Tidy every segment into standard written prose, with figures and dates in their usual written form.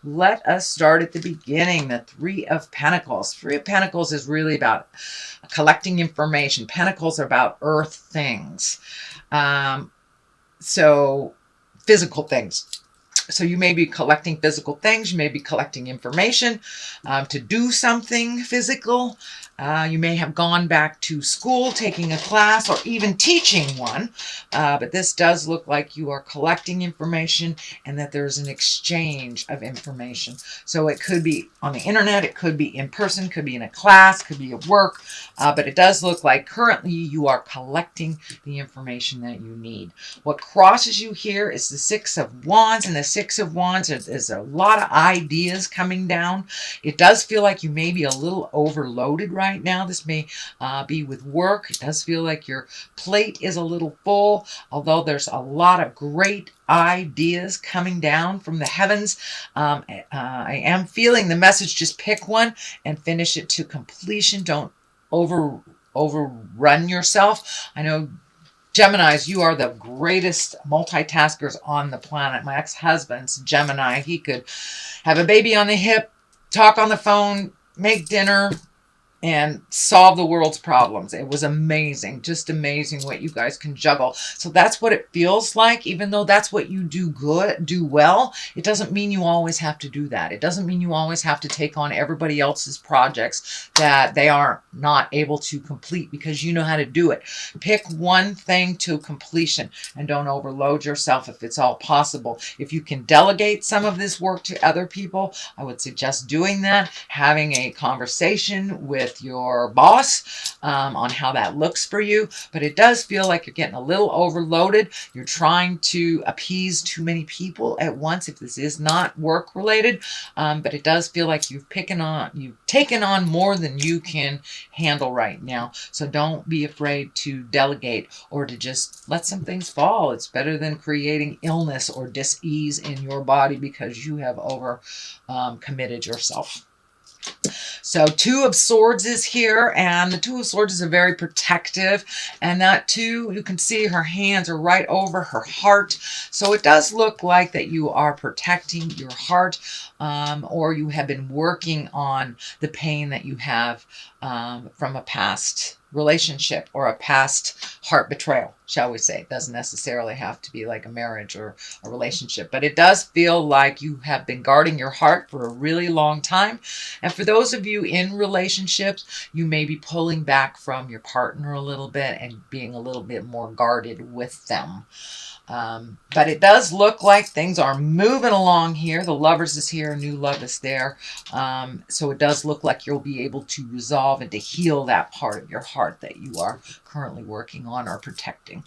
Let us start at the beginning. The Three of Pentacles. Three of Pentacles is really about collecting information. Pentacles are about earth things. So physical things. So you may be collecting physical things. You may be collecting information to do something physical. You may have gone back to school, taking a class, or even teaching one. But this does look like you are collecting information and that there's an exchange of information. So it could be on the internet, it could be in person, could be in a class, could be at work. But it does look like currently you are collecting the information that you need. What crosses you here is the Six of Wands, and the Six of Wands is a lot of ideas coming down. It does feel like you may be a little overloaded right now. This may be with work. It does feel like your plate is a little full, although there's a lot of great ideas coming down from the heavens. I am feeling the message, just pick one and finish it to completion. Don't overrun yourself. I know Geminis, you are the greatest multitaskers on the planet. My ex-husband's Gemini. He could have a baby on the hip, talk on the phone, make dinner, and solve the world's problems. It was amazing, just amazing what you guys can juggle. So that's what it feels like. Even though that's what you do well, it doesn't mean you always have to do that. It doesn't mean you always have to take on everybody else's projects that they are not able to complete because you know how to do it. Pick one thing to completion and don't overload yourself if it's all possible. If you can delegate some of this work to other people, I would suggest doing that, having a conversation with your boss on how that looks for you. But it does feel like you're getting a little overloaded. You're trying to appease too many people at once if this is not work related. But it does feel like you've taken on more than you can handle right now. So don't be afraid to delegate or to just let some things fall. It's better than creating illness or dis-ease in your body because you have committed yourself. So Two of Swords is here, and the Two of Swords is a very protective, and that too, you can see her hands are right over her heart. So it does look like that you are protecting your heart, or you have been working on the pain that you have from a past relationship or a past heart betrayal, shall we say. It doesn't necessarily have to be like a marriage or a relationship, but it does feel like you have been guarding your heart for a really long time. And for those of you in relationships, you may be pulling back from your partner a little bit and being a little bit more guarded with them. But it does look like things are moving along here. The Lovers is here, new love is there. So it does look like you'll be able to resolve and to heal that part of your heart that you are currently working on or protecting.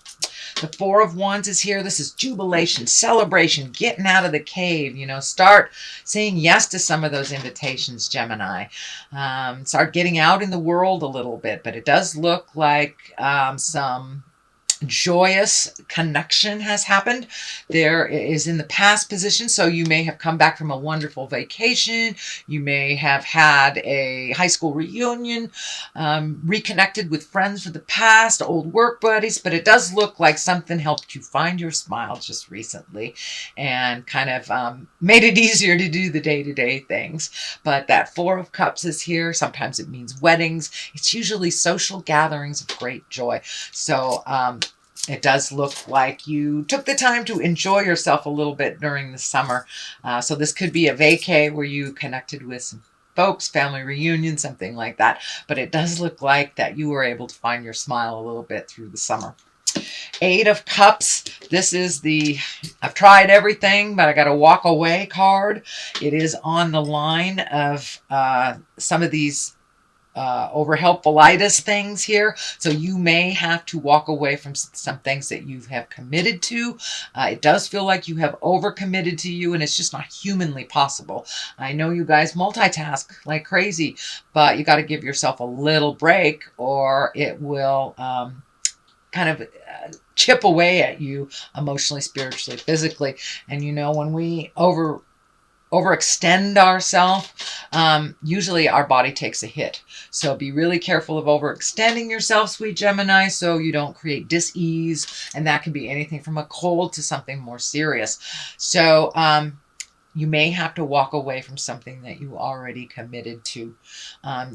The Four of Wands is here. This is jubilation, celebration, getting out of the cave. You know, start saying yes to some of those invitations, Gemini. Start getting out in the world a little bit. But it does look like some joyous connection has happened. There is in the past position, so you may have come back from a wonderful vacation. You may have had a high school reunion, reconnected with friends from the past, old work buddies, but it does look like something helped you find your smile just recently and kind of made it easier to do the day-to-day things. But that Four of Cups is here. Sometimes it means weddings. It's usually social gatherings of great joy. So it does look like you took the time to enjoy yourself a little bit during the summer. So this could be a vacay where you connected with some folks, family reunion, something like that. But it does look like that you were able to find your smile a little bit through the summer. Eight of Cups. This is the I've tried everything, but I got to walk away card. It is on the line of some of these over helpfulitis things here. So you may have to walk away from some things that you have committed to. It does feel like you have overcommitted to you, and it's just not humanly possible. I know you guys multitask like crazy, but you got to give yourself a little break or it will kind of chip away at you emotionally, spiritually, physically. And you know, when we overextend ourselves, usually our body takes a hit. So be really careful of overextending yourself, sweet Gemini, so you don't create dis-ease, and that can be anything from a cold to something more serious. So you may have to walk away from something that you already committed to.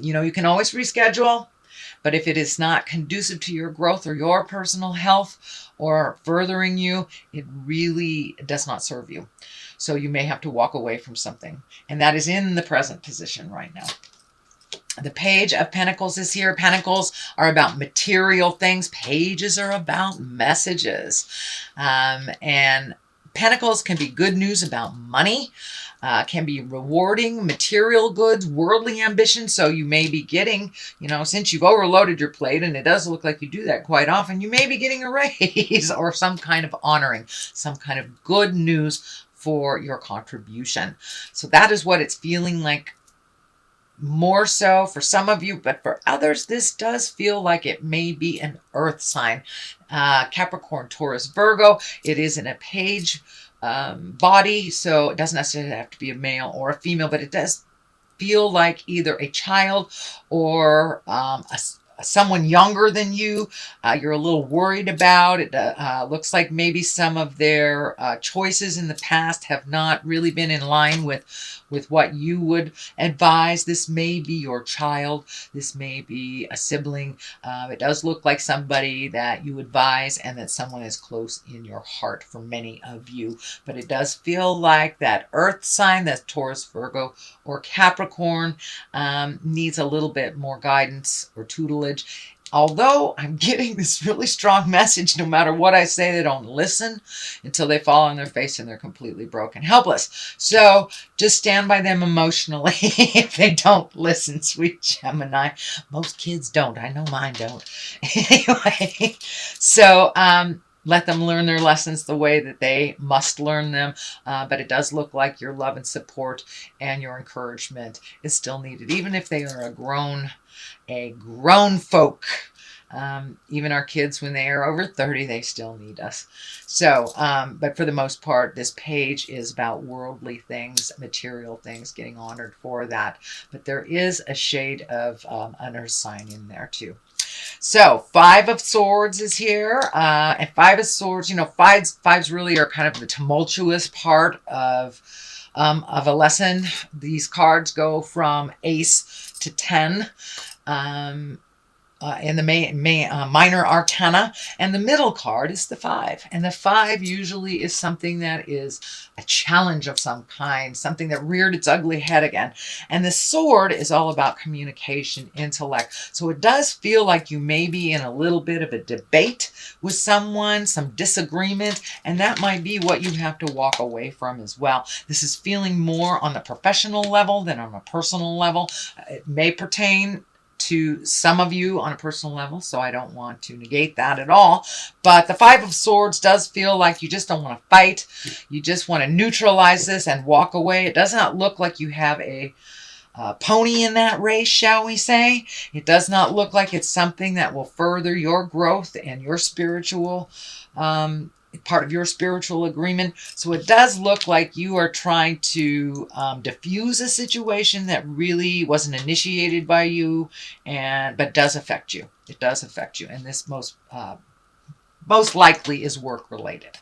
You can always reschedule, but if it is not conducive to your growth or your personal health or furthering you, it really does not serve you. So you may have to walk away from something. And that is in the present position right now. The Page of Pentacles is here. Pentacles are about material things. Pages are about messages. And Pentacles can be good news about money, can be rewarding, material goods, worldly ambition. So you may be getting, since you've overloaded your plate, and it does look like you do that quite often, you may be getting a raise or some kind of honoring, some kind of good news for your contribution. So that is what it's feeling like. More so for some of you, but for others, this does feel like it may be an earth sign. Capricorn, Taurus, Virgo. It is in a page body, so it doesn't necessarily have to be a male or a female, but it does feel like either a child or someone younger than you. You're a little worried about. It looks like maybe some of their choices in the past have not really been in line with what you would advise. This may be your child. This may be a sibling. It does look like somebody that you advise and that someone is close in your heart for many of you. But it does feel like that earth sign, that's Taurus, Virgo, or Capricorn, needs a little bit more guidance or tutelage. Although I'm getting this really strong message, no matter what I say, they don't listen until they fall on their face and they're completely broken, helpless. So just stand by them emotionally if they don't listen, sweet Gemini. Most kids don't. I know mine don't. Anyway, so let them learn their lessons the way that they must learn them. But it does look like your love and support and your encouragement is still needed, even if they are a grown folk. Even our kids, when they are over 30, they still need us. So, but for the most part, this page is about worldly things, material things, getting honored for that. But there is a shade of an earth sign in there too. So, Five of Swords is here. And Five of Swords, fives really are kind of the tumultuous part of a lesson. These cards go from Ace to 10. In the minor arcana, and the middle card is the 5. And the 5 usually is something that is a challenge of some kind, something that reared its ugly head again. And the sword is all about communication, intellect. So it does feel like you may be in a little bit of a debate with someone, some disagreement, and that might be what you have to walk away from as well. This is feeling more on the professional level than on a personal level. It may pertain to some of you on a personal level, so I don't want to negate that at all. But the 5 of Swords does feel like you just don't want to fight. You just want to neutralize this and walk away. It does not look like you have a pony in that race, shall we say. It does not look like it's something that will further your growth and your spiritual part of your spiritual agreement. So it does look like you are trying to diffuse a situation that really wasn't initiated by you, but does affect you. It does affect you, and this most likely is work related.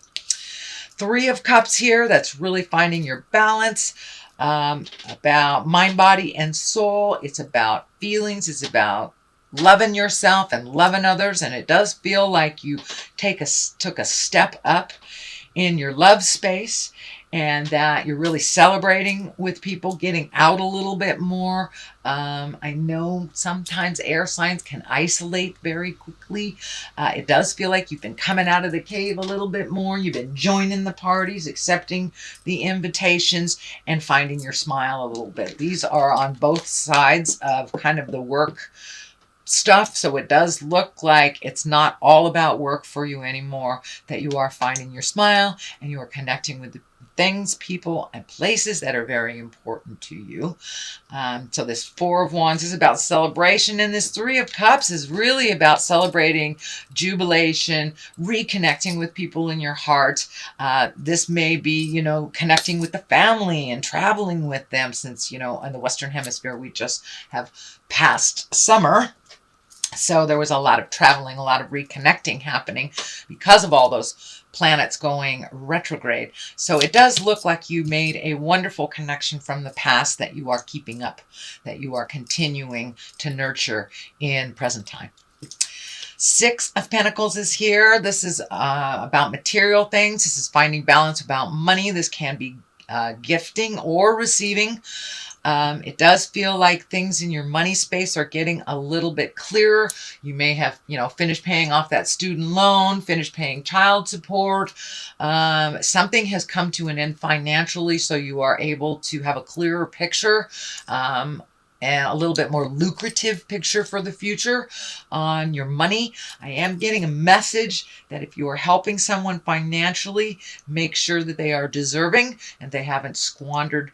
3 of Cups here. That's really finding your balance. About mind, body, and soul. It's about feelings. It's about loving yourself and loving others, and it does feel like you took a step up in your love space, and that you're really celebrating with people, getting out a little bit more. I know sometimes air signs can isolate very quickly. It does feel like you've been coming out of the cave a little bit more. You've been joining the parties, accepting the invitations, and finding your smile a little bit. These are on both sides of kind of the work stuff, so it does look like it's not all about work for you anymore, that you are finding your smile and you are connecting with the things, people, and places that are very important to you. So this 4 of Wands is about celebration, and this 3 of Cups is really about celebrating, jubilation, reconnecting with people in your heart. This may be, connecting with the family and traveling with them, since, in the Western Hemisphere, we just have passed summer. So there was a lot of traveling, a lot of reconnecting happening because of all those planets going retrograde. So it does look like you made a wonderful connection from the past that you are keeping up, that you are continuing to nurture in present time. Six of Pentacles is here. This is about material things. This is finding balance about money. This can be gifting or receiving. It does feel like things in your money space are getting a little bit clearer. You may have, finished paying off that student loan, finished paying child support. Something has come to an end financially, so you are able to have a clearer picture. And a little bit more lucrative picture for the future on your money. I am getting a message that if you are helping someone financially, make sure that they are deserving and they haven't squandered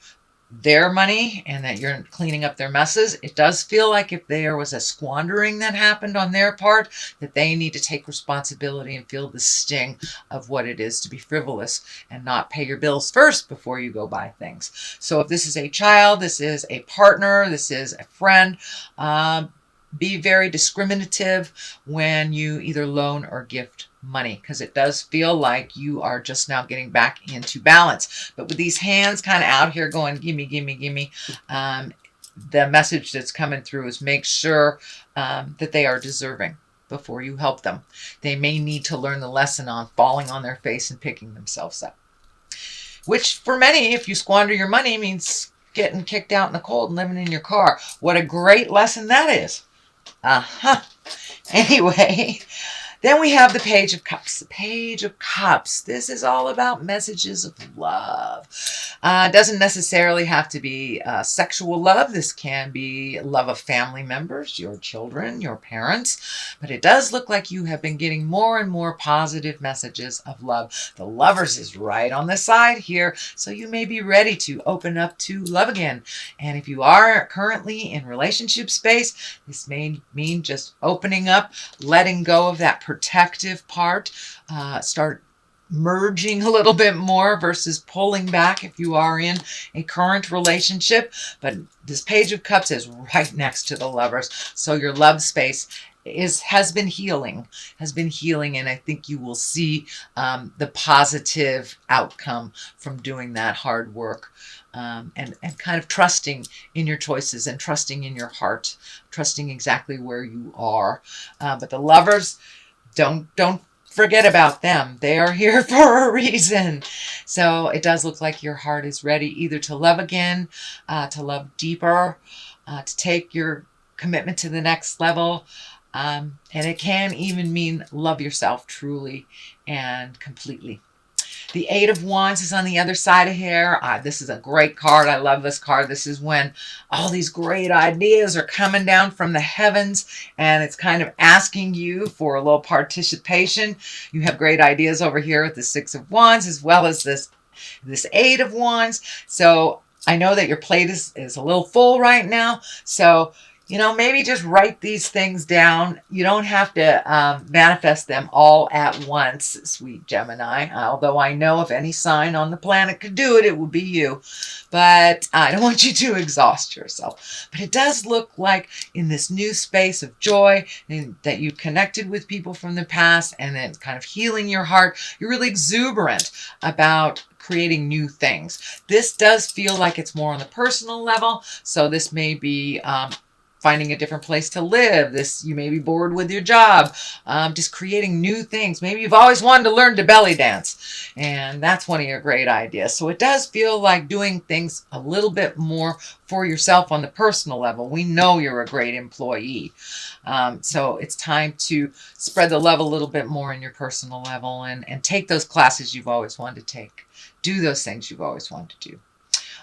their money and that you're cleaning up their messes. It does feel like if there was a squandering that happened on their part, that they need to take responsibility and feel the sting of what it is to be frivolous and not pay your bills first before you go buy things. So if this is a child, this is a partner, this is a friend, be very discriminative when you either loan or gift money, because it does feel like you are just now getting back into balance. But with these hands kind of out here going, gimme, gimme, gimme, the message that's coming through is make sure that they are deserving before you help them. They may need to learn the lesson on falling on their face and picking themselves up. Which for many, if you squander your money, means getting kicked out in the cold and living in your car. What a great lesson that is. Anyway, then we have the Page of Cups. The Page of Cups. This is all about messages of love. It doesn't necessarily have to be sexual love. This can be love of family members, your children, your parents. But it does look like you have been getting more and more positive messages of love. The Lovers is right on the side here. So you may be ready to open up to love again. And if you are currently in relationship space, this may mean just opening up, letting go of that protective part, start merging a little bit more versus pulling back if you are in a current relationship. But this Page of Cups is right next to the Lovers, so your love space has been healing, and I think you will see the positive outcome from doing that hard work. And kind of trusting in your choices and trusting in your heart, trusting exactly where you are. But the Lovers, don't forget about them. They are here for a reason. So it does look like your heart is ready either to love again, to love deeper, to take your commitment to the next level. And it can even mean love yourself truly and completely. The Eight of Wands is on the other side of here. This is a great card. I love this card. This is when all these great ideas are coming down from the heavens, and it's kind of asking you for a little participation. You have great ideas over here with the Six of Wands as well as this Eight of Wands. So I know that your plate is a little full right now. So maybe just write these things down. You don't have to manifest them all at once, sweet Gemini. Although I know if any sign on the planet could do it, it would be you. But I don't want you to exhaust yourself. But it does look like in this new space of joy that you connected with people from the past and then kind of healing your heart, you're really exuberant about creating new things. This does feel like it's more on the personal level. So this may be finding a different place to live. You may be bored with your job. Just creating new things. Maybe you've always wanted to learn to belly dance, and that's one of your great ideas. So it does feel like doing things a little bit more for yourself on the personal level. We know you're a great employee. So it's time to spread the love a little bit more in your personal level and take those classes you've always wanted to take. Do those things you've always wanted to do.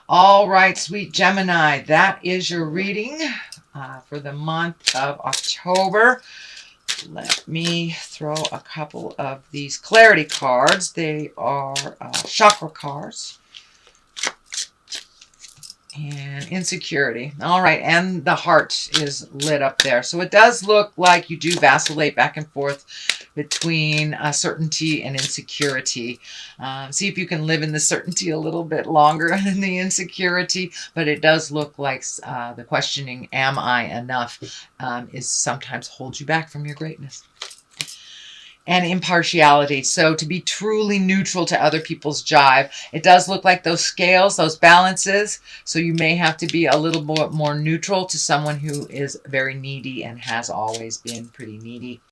All right, sweet Gemini, that is your reading for the month of October. Let me throw a couple of these clarity cards. They are chakra cards. And insecurity. All right, and the heart is lit up there. So it does look like you do vacillate back and forth between certainty and insecurity. See if you can live in the certainty a little bit longer than the insecurity. But it does look like the questioning, am I enough, is sometimes holds you back from your greatness. and impartiality. So to be truly neutral to other people's jive. It does look like those scales, those balances. So you may have to be a little more neutral to someone who is very needy and has always been pretty needy.